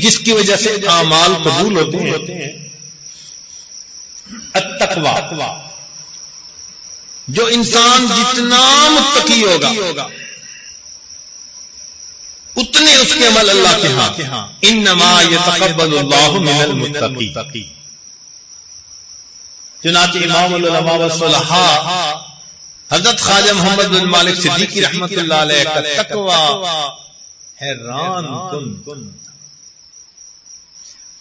جس کی وجہ سے اعمال قبول ہوتے ہیں، التقوی، جو انسان جتنا متقی ہوگا اتنے اس کے عمل اللہ کے ہاں انما یتقبل اللہ من المتقی۔ چنانچہ امام العلماء والصلحاء حضرت خواجہ محمد بن مالک صدیقی رحمت اللہ علیہ کا تقوی حیران کن۔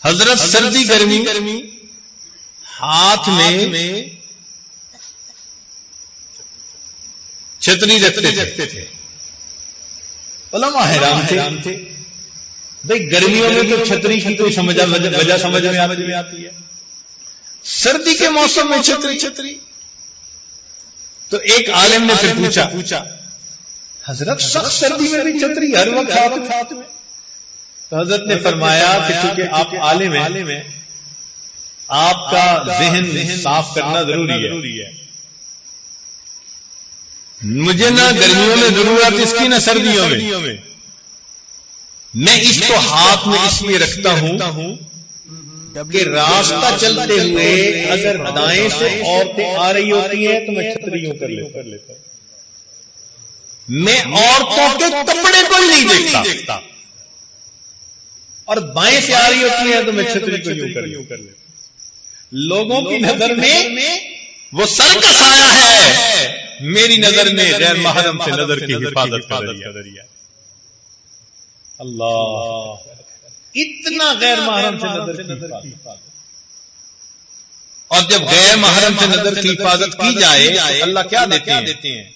حضرت سردی گرمی ہاتھ میں چھتری رکھتے تھے، علماء حیران تھے، بھئی گرمیوں میں تو چھتری کی کوئی وجہ سمجھ میں آتی ہے، سردی کے موسم میں چھتری۔ تو ایک عالم نے پھر پوچھا حضرت سخت سردی میں بھی چھتری ہر وقت ہاتھ میں؟ تو حضرت نے فرمایا کہ چونکہ آپ عالم ہیں، آپ کا ذہن صاف کرنا ضروری ہے، مجھے نہ گرمیوں میں ضرورت اس کی نہ سردیوں میں اس کو ہاتھ میں اس لیے رکھتا ہوں کہ راستہ چلتے ہوئے اگر دائیں سے عورتیں آ رہی ہوتی ہیں تو میں چھتری یوں کر لیتا ہوں، میں عورتوں کے کپڑے کو ہی نہیں دیکھتا، اور بائیں سے آ رہی ہوتی ہیں تو میں چھتری کو یوں کر لیتا ہوں۔ لوگوں کی نظر میں وہ سر کا سایہ ہے، میری نظر میں غیر محرم سے نظر کی حفاظت کا ذریعہ۔ اللہ، اتنا غیر محرم سے نظر کی حفاظت، اور جب غیر محرم سے نظر کی حفاظت کی جائے تو اللہ کیا دیتے ہیں؟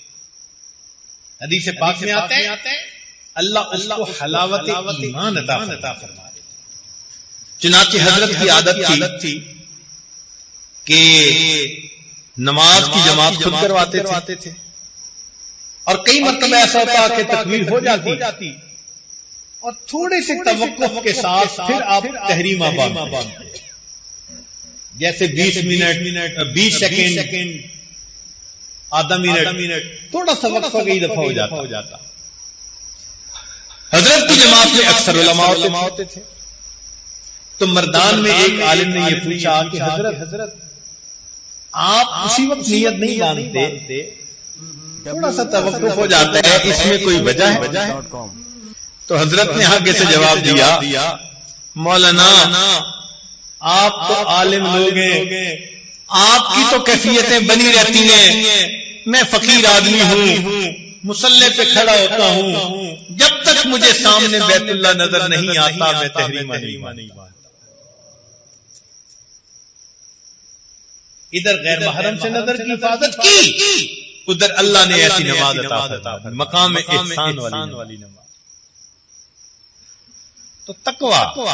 حدیث پاک میں آتا ہے اللہ اس کو حلاوت ایمان عطا فرما دیتے۔ چنانچہ حضرت کی عادت تھی کہ نماز کی جماعت خود کرواتے تھے، اور کئی مرتبہ ایسا ہوتا کہ تکبیر ہو جاتی اور تھوڑے سے توقف کے ساتھ پھر آپ تحریمہ باندھتے، جیسے 20 منٹ 20 سیکنڈ آدھا منٹ تھوڑا سا وقفہ کئی دفعہ ہو جاتا۔ حضرت کی جماعت میں اکثر علماء ہوتے تھے، تو مردان میں ایک عالم نے یہ پوچھا کہ حضرت آپ اسی وقت نیت نہیں باندھتے، تھوڑا سا توقف ہو جاتا ہے، اس میں کوئی وجہ ہے؟ تو حضرت نے آگے سے جواب دیا مولانا آپ تو عالم لوگ ہیں، آپ کی تو کیفیتیں بنی رہتی ہیں، میں فقیر آدمی ہوں، مصلی پہ کھڑا ہوتا ہوں، جب تک مجھے سامنے بیت اللہ نظر نہیں آتا میں تحریمہ نہیں مانتا۔ ادھر غیر محرم سے نظر کی حفاظت کی، ادھر اللہ نے ایسی نماز عطا فرمائی، مقام احسان والی نماز۔ تو تقوی،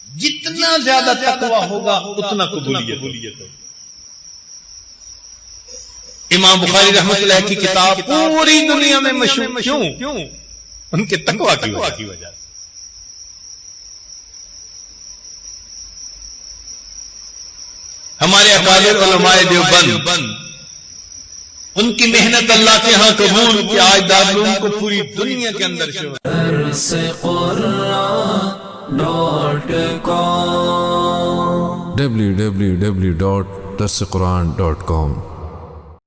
جتنا زیادہ تقوی ہوگا اتنا قبولیت ہوگی۔ امام بخاری رحمۃ اللہ کی کتاب پوری دنیا میں مشہور کیوں؟ ان کے تقوی کی وجہ سے۔ ہمارے اکابر علماء دیوبند، ان کی محنت اللہ کے ہاں قبول کہ آج دارالعلوم کو پوری دنیا کے اندر www.darsequran.com